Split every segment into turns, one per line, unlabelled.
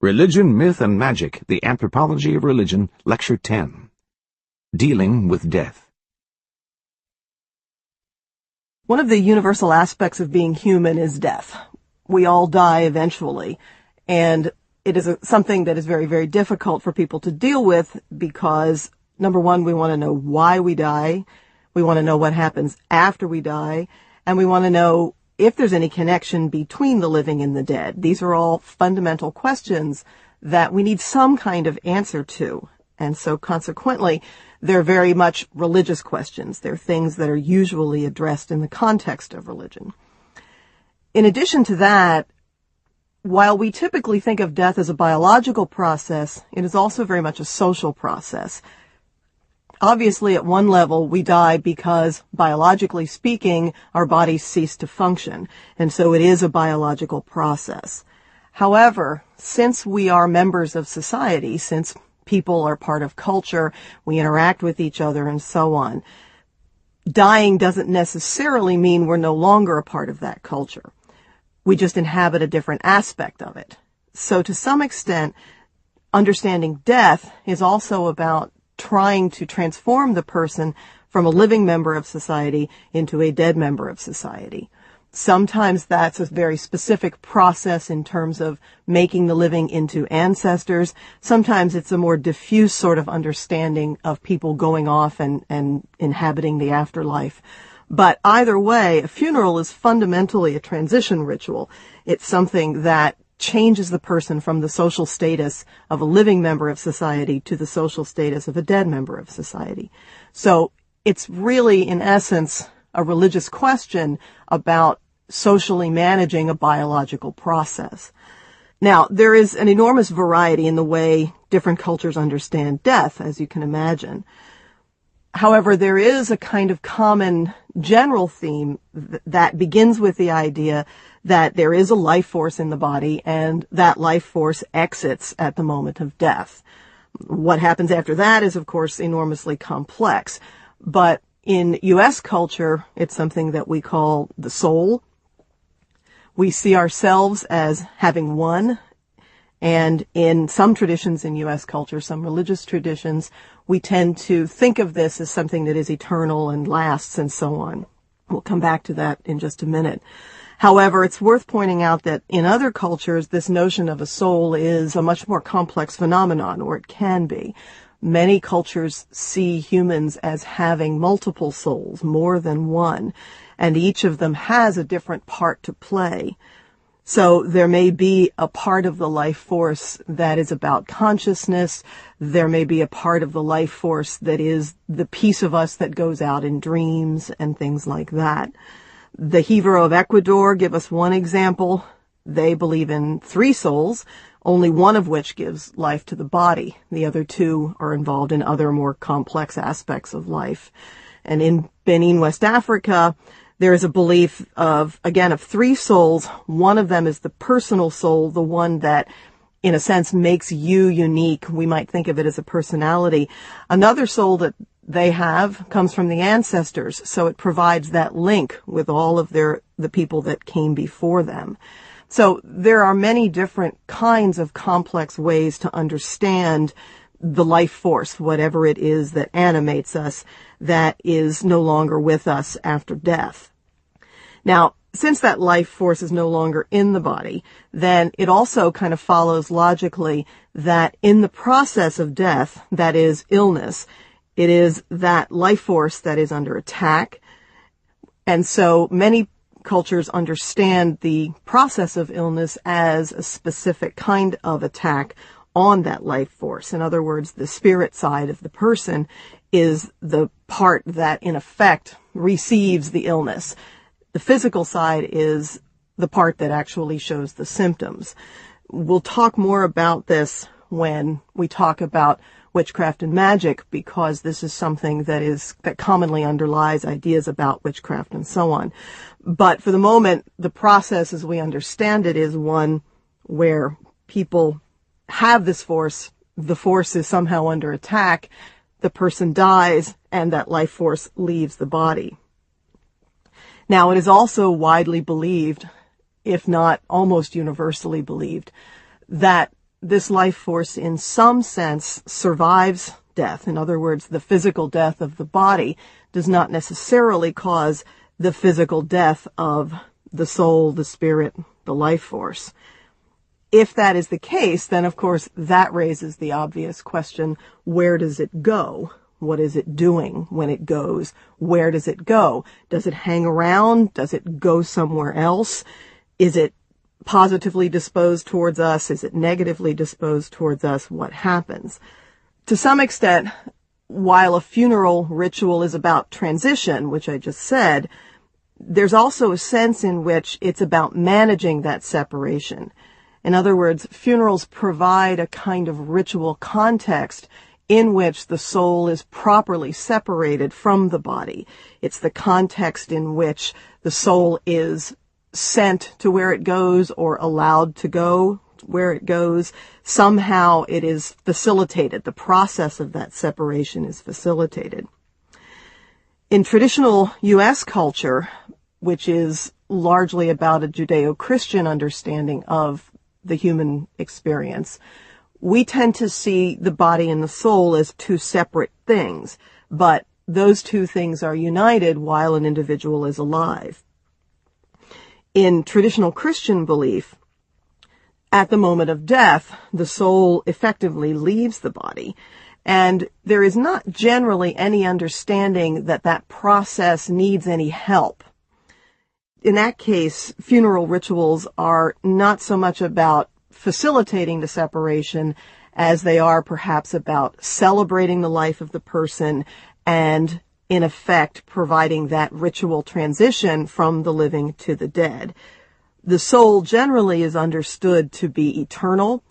Religion, Myth, and Magic, The Anthropology of Religion, Lecture 10. Dealing with Death.
One of the universal aspects of being human is death. We all die eventually, and it is something that is very, very difficult for people to deal with because, number one, we want to know why we die, we want to know what happens after we die, and we want to know if there's any connection between the living and the dead. These are all fundamental questions that we need some kind of answer to. And so consequently, they're very much religious questions. They're things that are usually addressed in the context of religion. In addition to that, while we typically think of death as a biological process, it is also very much a social process. Obviously, at one level, we die because, biologically speaking, our bodies cease to function, and so it is a biological process. However, since we are members of society, since people are part of culture, we interact with each other, and so on, dying doesn't necessarily mean we're no longer a part of that culture. We just inhabit a different aspect of it. So to some extent, understanding death is also about trying to transform the person from a living member of society into a dead member of society. Sometimes that's a very specific process in terms of making the living into ancestors. Sometimes it's a more diffuse sort of understanding of people going off and inhabiting the afterlife. But either way, a funeral is fundamentally a transition ritual. It's something that changes the person from the social status of a living member of society to the social status of a dead member of society. So it's really, in essence, a religious question about socially managing a biological process. Now, there is an enormous variety in the way different cultures understand death, as you can imagine. However, there is a kind of common general theme that begins with the idea that there is a life force in the body and that life force exits at the moment of death. What happens after that is, of course, enormously complex. But in U.S. culture, it's something that we call the soul. We see ourselves as having one. And in some traditions in U.S. culture, some religious traditions, we tend to think of this as something that is eternal and lasts and so on. We'll come back to that in just a minute. However, it's worth pointing out that in other cultures, this notion of a soul is a much more complex phenomenon, or it can be. Many cultures see humans as having multiple souls, more than one, and each of them has a different part to play. So there may be a part of the life force that is about consciousness. There may be a part of the life force that is the piece of us that goes out in dreams and things like that. The Jivaro of Ecuador give us one example. They believe in 3 souls, only one of which gives life to the body. The other 2 are involved in other more complex aspects of life. And in Benin, West Africa, there is a belief of 3 souls. One of them is the personal soul, the one that, in a sense, makes you unique. We might think of it as a personality. Another soul that they have comes from the ancestors, so it provides that link with all of the people that came before them. So there are many different kinds of complex ways to understand the life force, whatever it is that animates us, that is no longer with us after death. Now, since that life force is no longer in the body, then it also kind of follows logically that in the process of death, that is illness, it is that life force that is under attack. And so many cultures understand the process of illness as a specific kind of attack on that life force. In other words, the spirit side of the person is the part that, in effect, receives the illness. The physical side is the part that actually shows the symptoms. We'll talk more about this when we talk about witchcraft and magic, because this is something that commonly underlies ideas about witchcraft and so on. But for the moment, the process as we understand it is one where people have this force, the force is somehow under attack, the person dies, and that life force leaves the body. Now, it is also widely believed, if not almost universally believed, that this life force in some sense survives death. In other words, the physical death of the body does not necessarily cause the physical death of the soul, the spirit, the life force. If that is the case, then of course that raises the obvious question, where does it go? What is it doing when it goes? Where does it go? Does it hang around? Does it go somewhere else? Is it positively disposed towards us? Is it negatively disposed towards us? What happens? To some extent, while a funeral ritual is about transition, which I just said, there's also a sense in which it's about managing that separation. In other words, funerals provide a kind of ritual context in which the soul is properly separated from the body. It's the context in which the soul is sent to where it goes or allowed to go where it goes. Somehow it is facilitated. The process of that separation is facilitated. In traditional U.S. culture, which is largely about a Judeo-Christian understanding of the human experience, we tend to see the body and the soul as two separate things, but those two things are united while an individual is alive. In traditional Christian belief, at the moment of death, the soul effectively leaves the body, and there is not generally any understanding that that process needs any help. In that case, funeral rituals are not so much about facilitating the separation as they are perhaps about celebrating the life of the person and, in effect, providing that ritual transition from the living to the dead. The soul generally is understood to be eternal,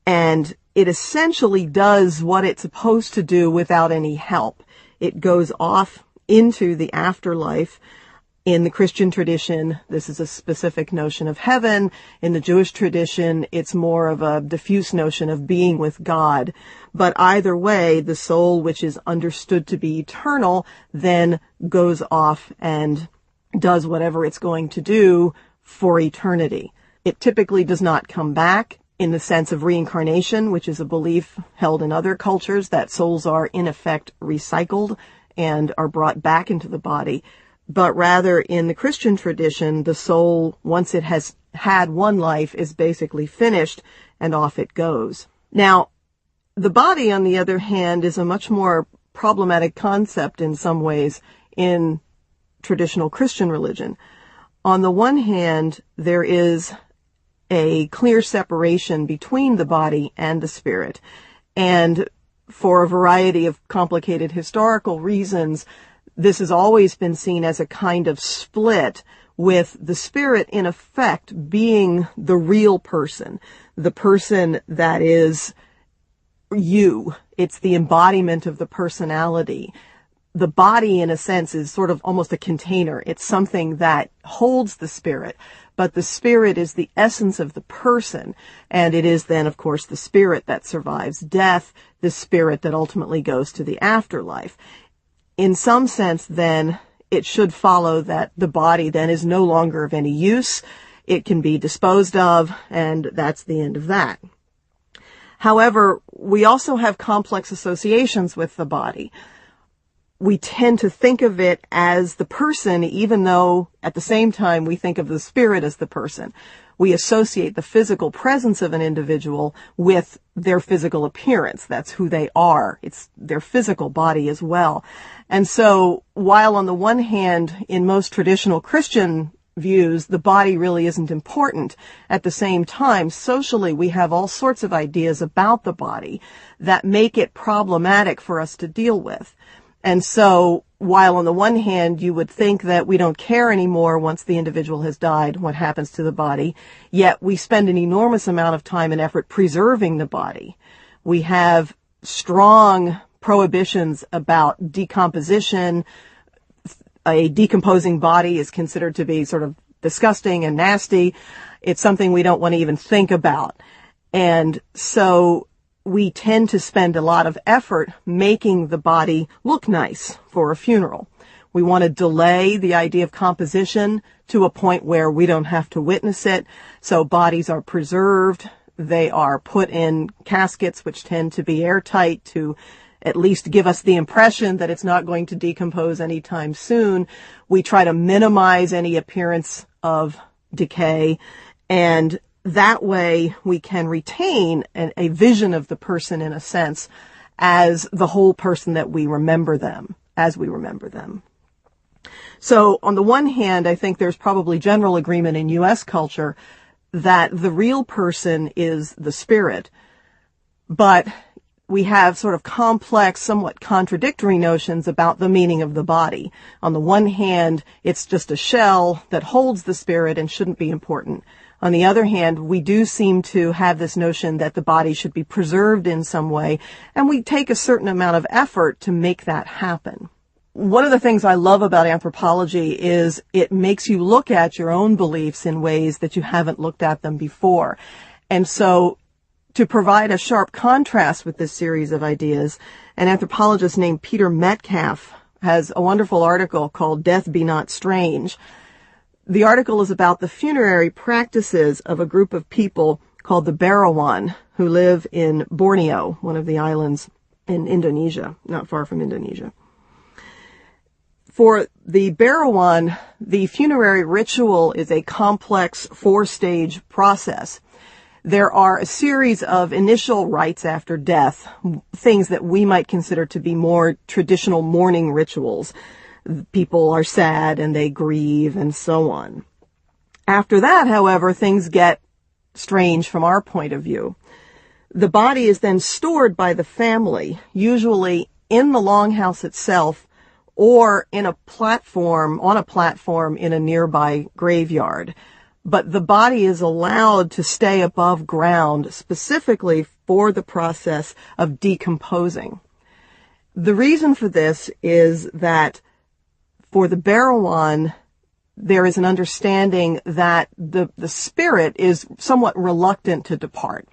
and it essentially does what it's supposed to do without any help. It goes off into the afterlife. In the Christian tradition, this is a specific notion of heaven. In the Jewish tradition, it's more of a diffuse notion of being with God. But either way, the soul, which is understood to be eternal, then goes off and does whatever it's going to do for eternity. It typically does not come back in the sense of reincarnation, which is a belief held in other cultures that souls are in effect recycled and are brought back into the body. But rather, in the Christian tradition, the soul, once it has had one life, is basically finished, and off it goes. Now, the body, on the other hand, is a much more problematic concept in some ways in traditional Christian religion. On the one hand, there is a clear separation between the body and the spirit, and for a variety of complicated historical reasons, this has always been seen as a kind of split, with the spirit in effect being the real person, the person that is you. It's the embodiment of the personality. The body, in a sense, is sort of almost a container. It's something that holds the spirit, but the spirit is the essence of the person, and it is then, of course, the spirit that survives death, the spirit that ultimately goes to the afterlife. In some sense, then, it should follow that the body then is no longer of any use. It can be disposed of, and that's the end of that. However, we also have complex associations with the body. We tend to think of it as the person, even though at the same time we think of the spirit as the person. We associate the physical presence of an individual with their physical appearance. That's who they are. It's their physical body as well. And so, while on the one hand, in most traditional Christian views, the body really isn't important, at the same time, socially, we have all sorts of ideas about the body that make it problematic for us to deal with. And so, while on the one hand you would think that we don't care anymore once the individual has died, what happens to the body, yet we spend an enormous amount of time and effort preserving the body. We have strong prohibitions about decomposition. A decomposing body is considered to be sort of disgusting and nasty. It's something we don't want to even think about. And so we tend to spend a lot of effort making the body look nice for a funeral. We want to delay the idea of composition to a point where we don't have to witness it. So bodies are preserved They are put in caskets which tend to be airtight to at least give us the impression that it's not going to decompose anytime soon. We try to minimize any appearance of decay, and that way we can retain a vision of the person, in a sense, as the whole person that we remember them, as we remember them. So on the one hand, I think there's probably general agreement in U.S. culture that the real person is the spirit, but we have sort of complex, somewhat contradictory notions about the meaning of the body. On the one hand, it's just a shell that holds the spirit and shouldn't be important. On the other hand, we do seem to have this notion that the body should be preserved in some way, and we take a certain amount of effort to make that happen. One of the things I love about anthropology is it makes you look at your own beliefs in ways that you haven't looked at them before. And so, to provide a sharp contrast with this series of ideas, an anthropologist named Peter Metcalf has a wonderful article called Death Be Not Strange. The article is about the funerary practices of a group of people called the Barawan, who live in Borneo, one of the islands in Indonesia, not far from Indonesia. For the Barawan, the funerary ritual is a complex 4-stage process. There are a series of initial rites after death, things that we might consider to be more traditional mourning rituals. People are sad and they grieve and so on. After that, however, things get strange from our point of view. The body is then stored by the family, usually in the longhouse itself or on a platform in a nearby graveyard. But the body is allowed to stay above ground specifically for the process of decomposing. The reason for this is that for the Barawan, there is an understanding that the spirit is somewhat reluctant to depart.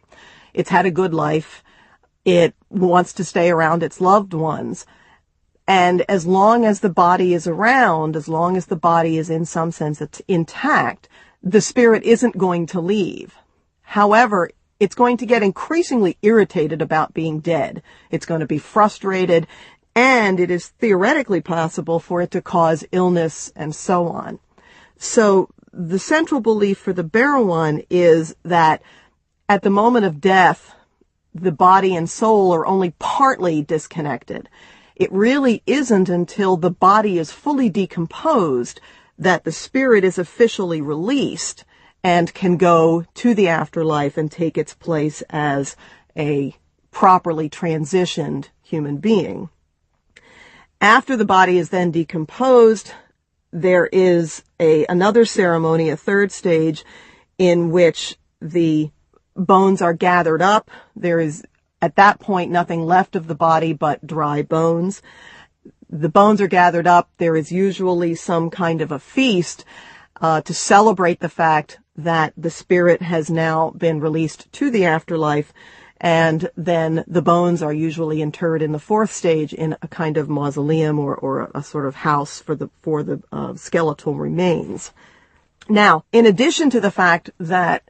It's had a good life. It wants to stay around its loved ones. And as long as the body is around, as long as the body is in some sense intact, the spirit isn't going to leave. However, it's going to get increasingly irritated about being dead. It's going to be frustrated, and it is theoretically possible for it to cause illness and so on. So the central belief for the Barawan is that at the moment of death, the body and soul are only partly disconnected. It really isn't until the body is fully decomposed that the spirit is officially released and can go to the afterlife and take its place as a properly transitioned human being. After the body is then decomposed, there is another ceremony, a third stage, in which the bones are gathered up. There is, at that point, nothing left of the body but dry bones. The bones are gathered up. There is usually some kind of a feast to celebrate the fact that the spirit has now been released to the afterlife, and then the bones are usually interred in the fourth stage in a kind of mausoleum or a sort of house for the skeletal remains. Now, in addition to the fact that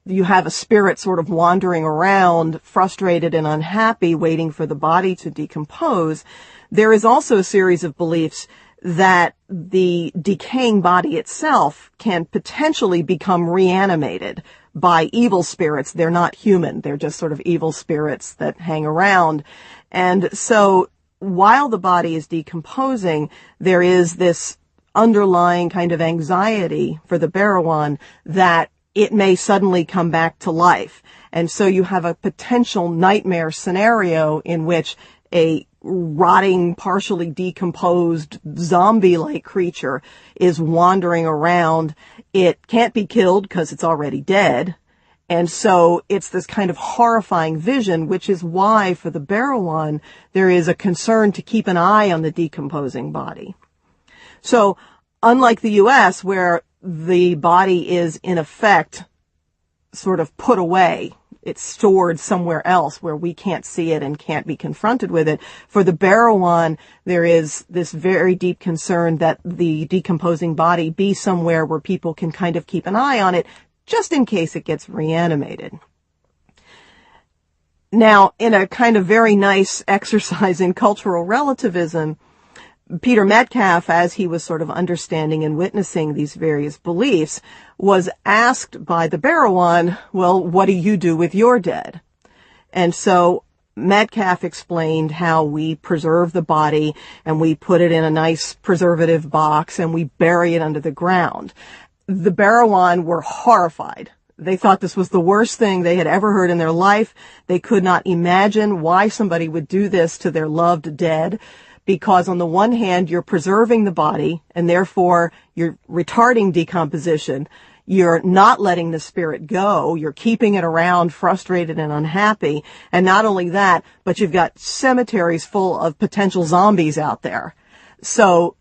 you have a spirit sort of wandering around, frustrated and unhappy, waiting for the body to decompose, there is also a series of beliefs that the decaying body itself can potentially become reanimated by evil spirits. They're not human. They're just sort of evil spirits that hang around. And so while the body is decomposing, there is this underlying kind of anxiety for the Barawan that it may suddenly come back to life. And so you have a potential nightmare scenario in which a rotting, partially decomposed, zombie-like creature is wandering around. It can't be killed because it's already dead. And so it's this kind of horrifying vision, which is why for the Barawan, there is a concern to keep an eye on the decomposing body. So unlike the U.S., where the body is in effect sort of put away, it's stored somewhere else where we can't see it and can't be confronted with it. For the Barawan, there is this very deep concern that the decomposing body be somewhere where people can kind of keep an eye on it just in case it gets reanimated. Now, in a kind of very nice exercise in cultural relativism, Peter Metcalf, as he was sort of understanding and witnessing these various beliefs, was asked by the Barrowan, well, what do you do with your dead? And so Metcalf explained how we preserve the body and we put it in a nice preservative box and we bury it under the ground. The Barrowan were horrified. They thought this was the worst thing they had ever heard in their life. They could not imagine why somebody would do this to their loved dead, because on the one hand, you're preserving the body and therefore you're retarding decomposition. You're not letting the spirit go. You're keeping it around frustrated and unhappy. And not only that, but you've got cemeteries full of potential zombies out there. So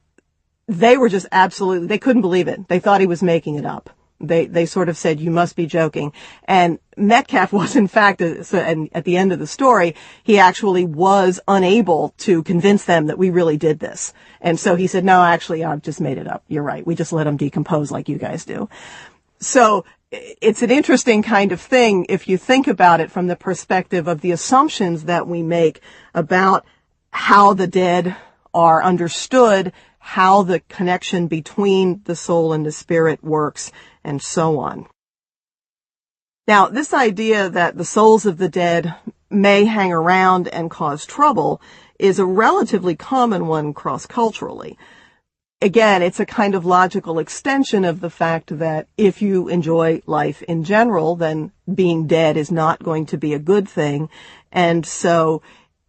they were just absolutely, they couldn't believe it. They thought he was making it up. They sort of said, you must be joking. And Metcalf was, in fact, and at the end of the story, he actually was unable to convince them that we really did this. And so he said, no, actually, I've just made it up. You're right. We just let them decompose like you guys do. So it's an interesting kind of thing if you think about it from the perspective of the assumptions that we make about how the dead are understood, how the connection between the soul and the spirit works, and so on. Now, this idea that the souls of the dead may hang around and cause trouble is a relatively common one cross-culturally. Again, it's a kind of logical extension of the fact that if you enjoy life in general, then being dead is not going to be a good thing. And so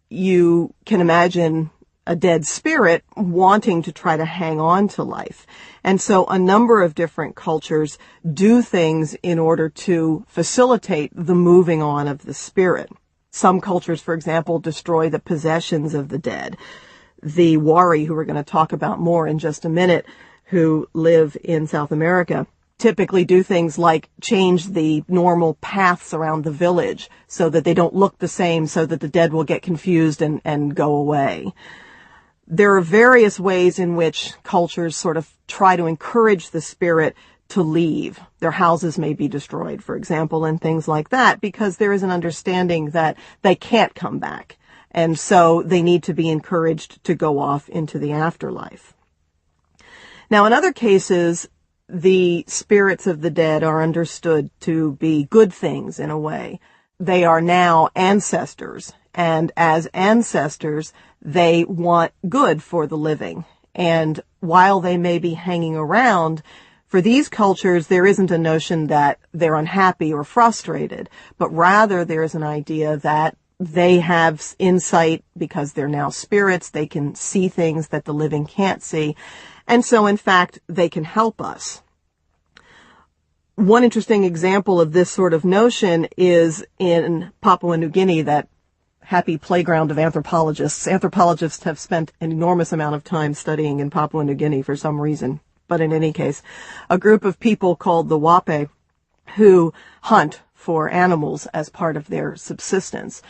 you can imagine a dead spirit wanting to try to hang on to life. And so a number of different cultures do things in order to facilitate the moving on of the spirit. Some cultures, for example, destroy the possessions of the dead. The Wari, who we're going to talk about more in just a minute, who live in South America, typically do things like change the normal paths around the village so that they don't look the same, so that the dead will get confused and go away. There are various ways in which cultures sort of try to encourage the spirit to leave. Their houses may be destroyed, for example, and things like that, because there is an understanding that they can't come back. And so they need to be encouraged to go off into the afterlife. Now, in other cases, the spirits of the dead are understood to be good things in a way. They are now ancestors, and as ancestors, they want good for the living. And while they may be hanging around, for these cultures, there isn't a notion that they're unhappy or frustrated, but rather there is an idea that they have insight because they're now spirits. They can see things that the living can't see. And so, in fact, they can help us. One interesting example of this sort of notion is in Papua New Guinea, that happy playground of anthropologists. Anthropologists have spent an enormous amount of time studying in Papua New Guinea for some reason. But in any case, a group of people called the Wape who hunt for animals as part of their subsistence.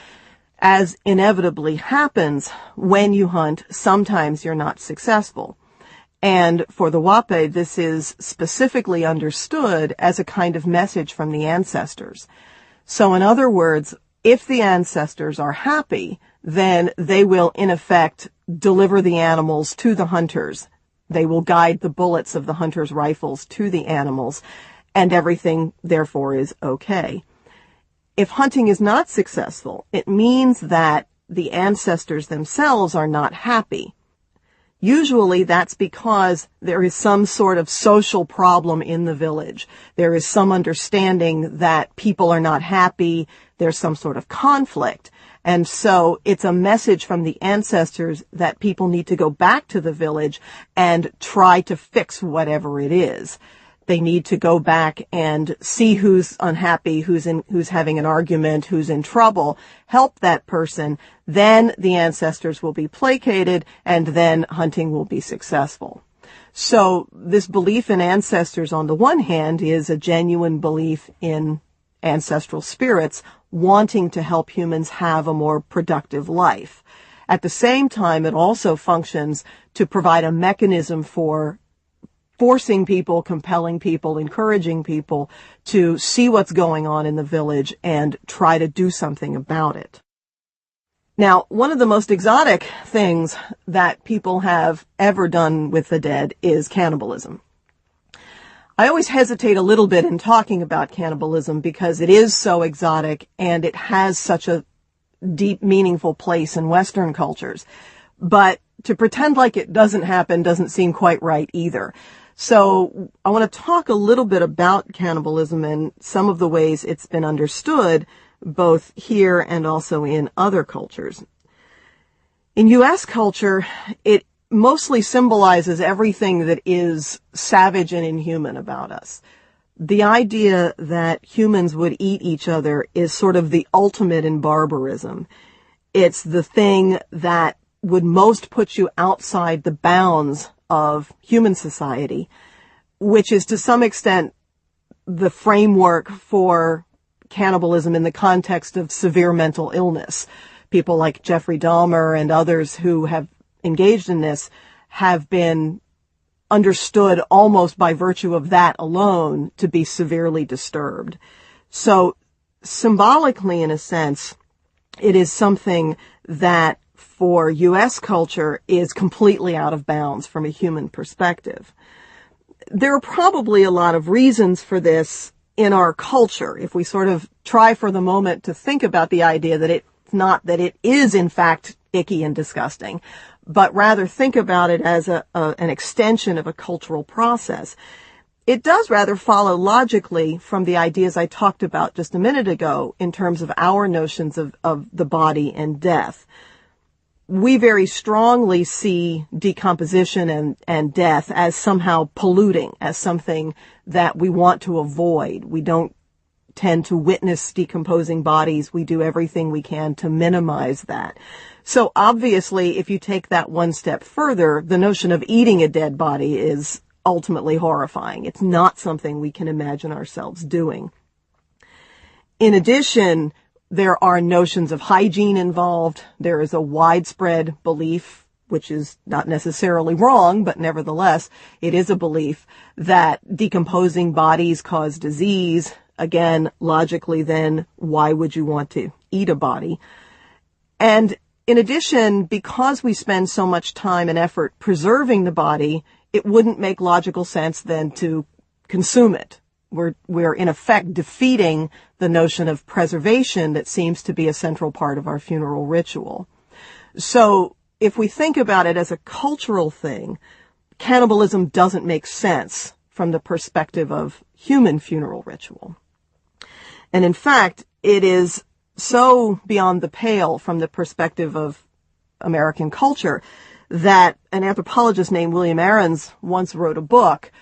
As inevitably happens, when you hunt, sometimes you're not successful. And for the Wape, this is specifically understood as a kind of message from the ancestors. So in other words, if the ancestors are happy, then they will, in effect, deliver the animals to the hunters. They will guide the bullets of the hunters' rifles to the animals, and everything, therefore, is okay. If hunting is not successful, it means that the ancestors themselves are not happy. Usually that's because there is some sort of social problem in the village. There is some understanding that people are not happy. There's some sort of conflict. And so it's a message from the ancestors that people need to go back to the village and try to fix whatever it is. They need to go back and see who's unhappy, who's having an argument, who's in trouble, help that person. Then the ancestors will be placated, and then hunting will be successful. So this belief in ancestors, on the one hand, is a genuine belief in ancestral spirits wanting to help humans have a more productive life. At the same time, it also functions to provide a mechanism for forcing people, compelling people, encouraging people to see what's going on in the village and try to do something about it. Now, one of the most exotic things that people have ever done with the dead is cannibalism. I always hesitate a little bit in talking about cannibalism because it is so exotic and it has such a deep, meaningful place in Western cultures. But to pretend like it doesn't happen doesn't seem quite right either. So I want to talk a little bit about cannibalism and some of the ways it's been understood, both here and also in other cultures. In U.S. culture, it mostly symbolizes everything that is savage and inhuman about us. The idea that humans would eat each other is sort of the ultimate in barbarism. It's the thing that would most put you outside the bounds of human society, which is to some extent the framework for cannibalism in the context of severe mental illness. People like Jeffrey Dahmer and others who have engaged in this have been understood almost by virtue of that alone to be severely disturbed. So symbolically, in a sense, it is something that for U.S. culture is completely out of bounds from a human perspective. There are probably a lot of reasons for this in our culture. If we sort of try for the moment to think about the idea that it's not that it is in fact icky and disgusting, but rather think about it as an extension of a cultural process. It does rather follow logically from the ideas I talked about just a minute ago in terms of our notions of the body and death. We very strongly see decomposition and death as somehow polluting, as something that we want to avoid. We don't tend to witness decomposing bodies. We do everything we can to minimize that. So obviously, if you take that one step further, the notion of eating a dead body is ultimately horrifying. It's not something we can imagine ourselves doing. In addition, there are notions of hygiene involved. There is a widespread belief, which is not necessarily wrong, but nevertheless, it is a belief that decomposing bodies cause disease. Again, logically then, why would you want to eat a body? And in addition, because we spend so much time and effort preserving the body, it wouldn't make logical sense then to consume it. We're in effect defeating the notion of preservation that seems to be a central part of our funeral ritual. So if we think about it as a cultural thing, cannibalism doesn't make sense from the perspective of human funeral ritual. And in fact, it is so beyond the pale from the perspective of American culture that an anthropologist named William Ahrens once wrote a book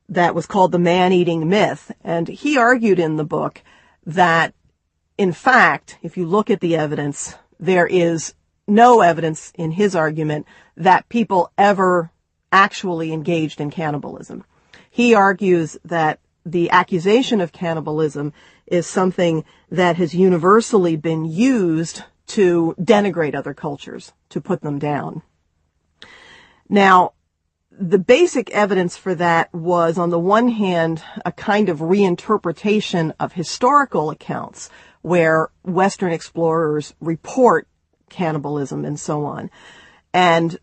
that was called The Man-Eating Myth. And he argued in the book that, in fact, if you look at the evidence, there is no evidence in his argument that people ever actually engaged in cannibalism. He argues that the accusation of cannibalism is something that has universally been used to denigrate other cultures, to put them down. Now, the basic evidence for that was, on the one hand, a kind of reinterpretation of historical accounts where Western explorers report cannibalism and so on. And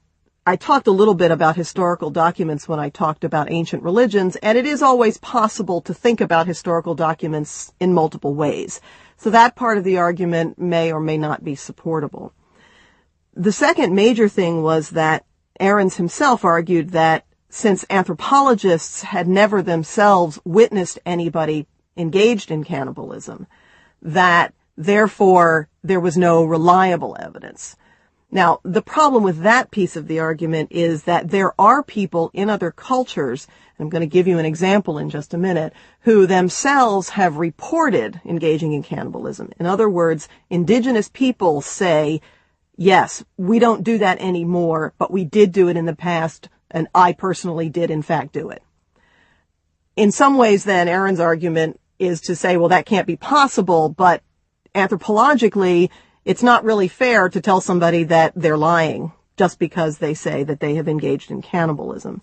I talked a little bit about historical documents when I talked about ancient religions, and it is always possible to think about historical documents in multiple ways. So that part of the argument may or may not be supportable. The second major thing was that Ahrens himself argued that since anthropologists had never themselves witnessed anybody engaged in cannibalism, that therefore there was no reliable evidence. Now, the problem with that piece of the argument is that there are people in other cultures, and I'm going to give you an example in just a minute, who themselves have reported engaging in cannibalism. In other words, indigenous people say, yes, we don't do that anymore, but we did do it in the past, and I personally did in fact do it. In some ways then, Ahrens' argument is to say, well, that can't be possible, but anthropologically, it's not really fair to tell somebody that they're lying just because they say that they have engaged in cannibalism.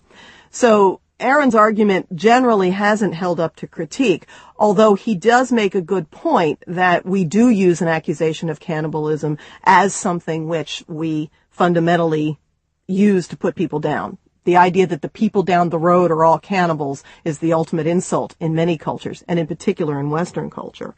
So Aaron's argument generally hasn't held up to critique, although he does make a good point that we do use an accusation of cannibalism as something which we fundamentally use to put people down. The idea that the people down the road are all cannibals is the ultimate insult in many cultures, and in particular in Western culture.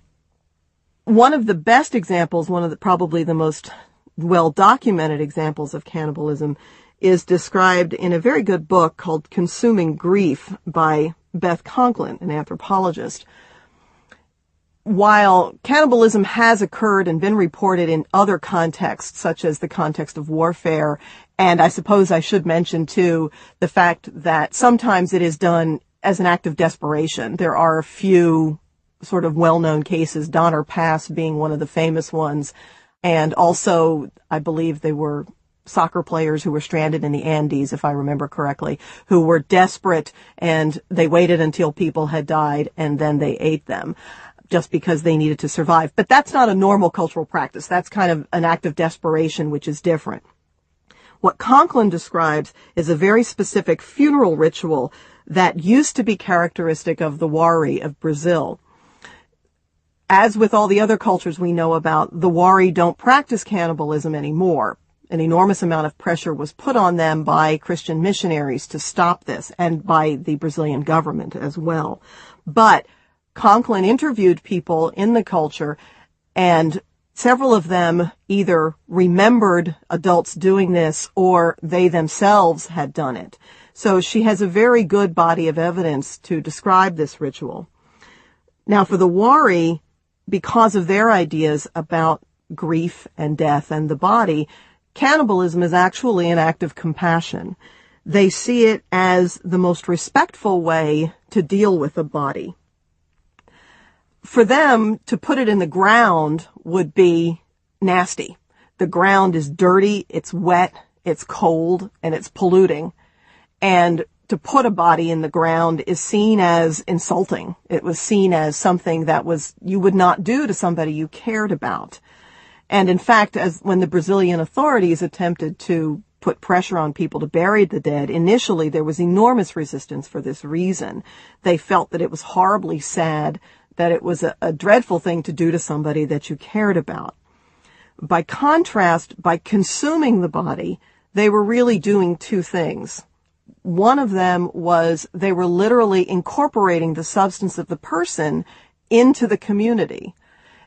One of the best examples, probably the most well-documented examples of cannibalism is described in a very good book called Consuming Grief by Beth Conklin, an anthropologist. While cannibalism has occurred and been reported in other contexts, such as the context of warfare, and I suppose I should mention, too, the fact that sometimes it is done as an act of desperation. There are a few sort of well-known cases, Donner Pass being one of the famous ones, and also, I believe they were soccer players who were stranded in the Andes, if I remember correctly, who were desperate, and they waited until people had died, and then they ate them just because they needed to survive. But that's not a normal cultural practice. That's kind of an act of desperation, which is different. What Conklin describes is a very specific funeral ritual that used to be characteristic of the Wari of Brazil. As with all the other cultures we know about, the Wari don't practice cannibalism anymore. An enormous amount of pressure was put on them by Christian missionaries to stop this, and by the Brazilian government as well. But Conklin interviewed people in the culture, and several of them either remembered adults doing this or they themselves had done it. So she has a very good body of evidence to describe this ritual. Now, for the Wari, because of their ideas about grief and death and the body, cannibalism is actually an act of compassion. They see it as the most respectful way to deal with a body. For them, to put it in the ground would be nasty. The ground is dirty, it's wet, it's cold, and it's polluting. And to put a body in the ground is seen as insulting. It was seen as something that you would not do to somebody you cared about. And in fact, when the Brazilian authorities attempted to put pressure on people to bury the dead, initially there was enormous resistance for this reason. They felt that it was horribly sad, that it was a dreadful thing to do to somebody that you cared about. By contrast, by consuming the body, they were really doing two things. One of them was they were literally incorporating the substance of the person into the community.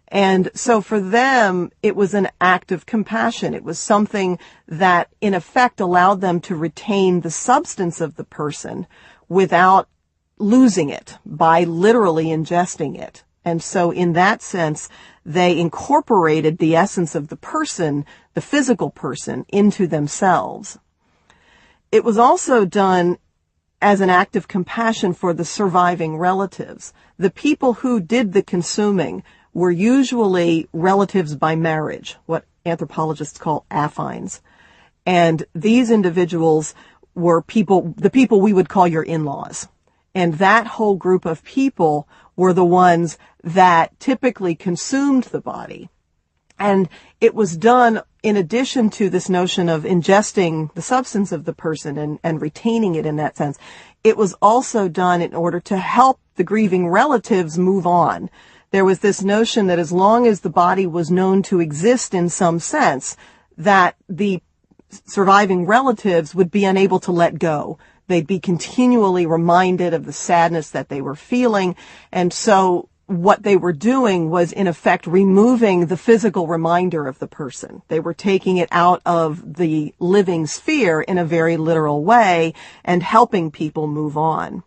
And so for them, it was an act of compassion. It was something that, in effect, allowed them to retain the substance of the person without losing it by literally ingesting it. And so in that sense, they incorporated the essence of the person, the physical person, into themselves. It was also done as an act of compassion for the surviving relatives. The people who did the consuming were usually relatives by marriage, what anthropologists call affines. And these individuals were the people we would call your in-laws. And that whole group of people were the ones that typically consumed the body. And it was done in addition to this notion of ingesting the substance of the person and retaining it in that sense. It was also done in order to help the grieving relatives move on. There was this notion that as long as the body was known to exist in some sense, that the surviving relatives would be unable to let go. They'd be continually reminded of the sadness that they were feeling. And so what they were doing was, in effect, removing the physical reminder of the person. They were taking it out of the living sphere in a very literal way and helping people move on.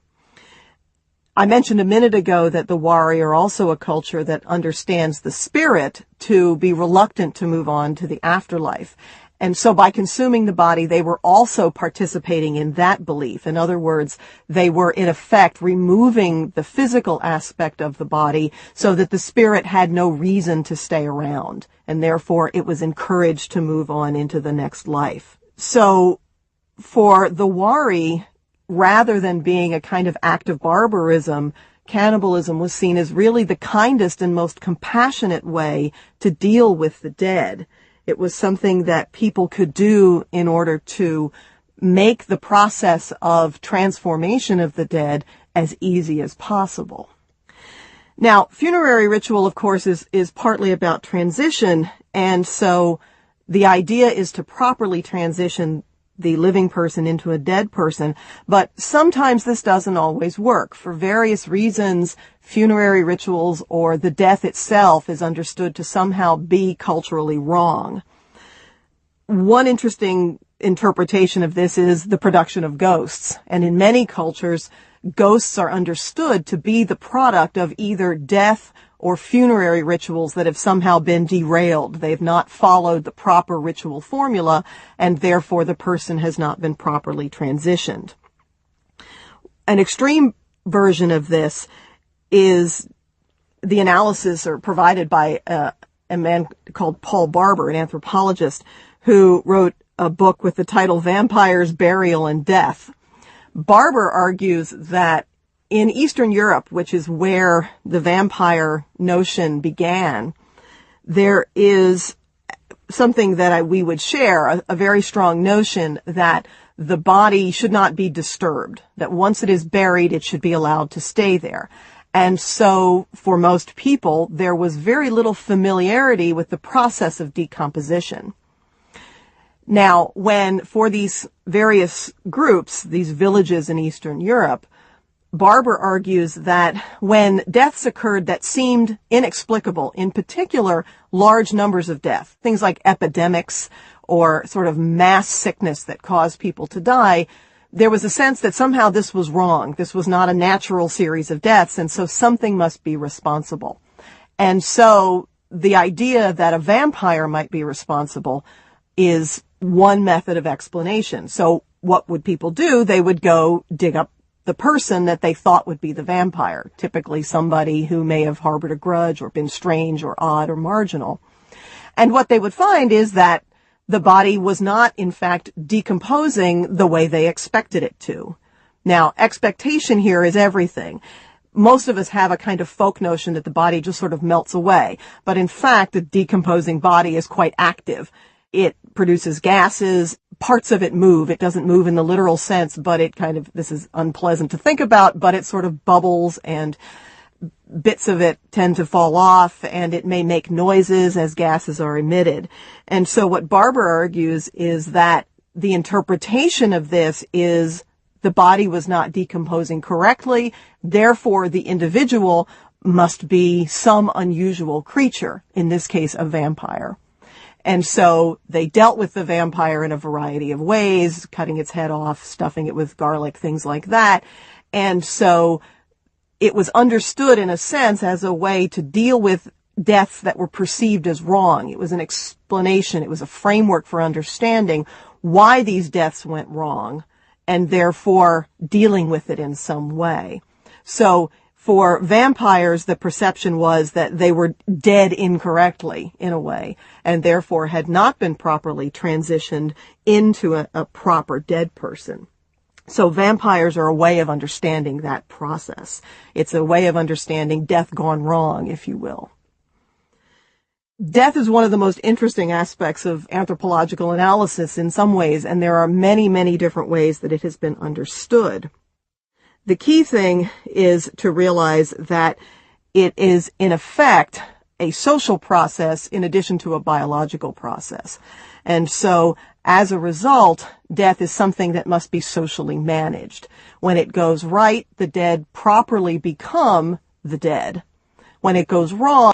I mentioned a minute ago that the Wari are also a culture that understands the spirit to be reluctant to move on to the afterlife. And so by consuming the body, they were also participating in that belief. In other words, they were in effect removing the physical aspect of the body so that the spirit had no reason to stay around. And therefore, it was encouraged to move on into the next life. So for the Wari, rather than being a kind of act of barbarism, cannibalism was seen as really the kindest and most compassionate way to deal with the dead. It was something that people could do in order to make the process of transformation of the dead as easy as possible. Now, funerary ritual, of course, is partly about transition, and so the idea is to properly transition the living person into a dead person, but sometimes this doesn't always work. For various reasons, funerary rituals or the death itself is understood to somehow be culturally wrong. One interesting interpretation of this is the production of ghosts, and in many cultures, ghosts are understood to be the product of either death or funerary rituals that have somehow been derailed. They've not followed the proper ritual formula, and therefore the person has not been properly transitioned. An extreme version of this is the analysis provided by a man called Paul Barber, an anthropologist, who wrote a book with the title Vampires, Burial, and Death. Barber argues that in Eastern Europe, which is where the vampire notion began, there is something that we would share, a very strong notion that the body should not be disturbed, that once it is buried, it should be allowed to stay there. And so, for most people, there was very little familiarity with the process of decomposition. Now, for these various groups, these villages in Eastern Europe, Barber argues that when deaths occurred that seemed inexplicable, in particular, large numbers of death, things like epidemics or sort of mass sickness that caused people to die, there was a sense that somehow this was wrong. This was not a natural series of deaths, and so something must be responsible. And so the idea that a vampire might be responsible is one method of explanation. So what would people do? They would go dig up the person that they thought would be the vampire, typically somebody who may have harbored a grudge or been strange or odd or marginal. And what they would find is that the body was not, in fact, decomposing the way they expected it to. Now, expectation here is everything. Most of us have a kind of folk notion that the body just sort of melts away. But in fact, a decomposing body is quite active. It produces gases. Parts of it move. It doesn't move in the literal sense, but this is unpleasant to think about, but it sort of bubbles and bits of it tend to fall off, and it may make noises as gases are emitted. And so what Barber argues is that the interpretation of this is the body was not decomposing correctly, therefore the individual must be some unusual creature, in this case a vampire. And so they dealt with the vampire in a variety of ways, cutting its head off, stuffing it with garlic, things like that. And so it was understood in a sense as a way to deal with deaths that were perceived as wrong. It was an explanation. It was a framework for understanding why these deaths went wrong and therefore dealing with it in some way. So for vampires, the perception was that they were dead incorrectly, in a way, and therefore had not been properly transitioned into a proper dead person. So vampires are a way of understanding that process. It's a way of understanding death gone wrong, if you will. Death is one of the most interesting aspects of anthropological analysis in some ways, and there are many, many different ways that it has been understood. The key thing is to realize that it is, in effect, a social process in addition to a biological process. And so, as a result, death is something that must be socially managed. When it goes right, the dead properly become the dead. When it goes wrong,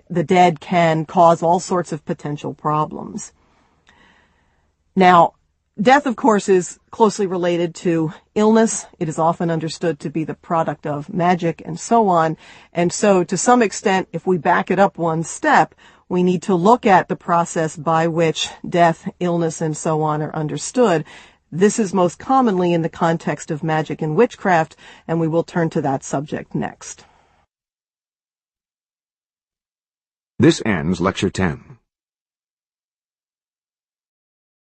the dead can cause all sorts of potential problems. Now, death, of course, is closely related to illness. It is often understood to be the product of magic and so on. And so, to some extent, if we back it up one step, we need to look at the process by which death, illness, and so on are understood. This is most commonly in the context of magic and witchcraft, and we will turn to that subject next.
This ends Lecture 10.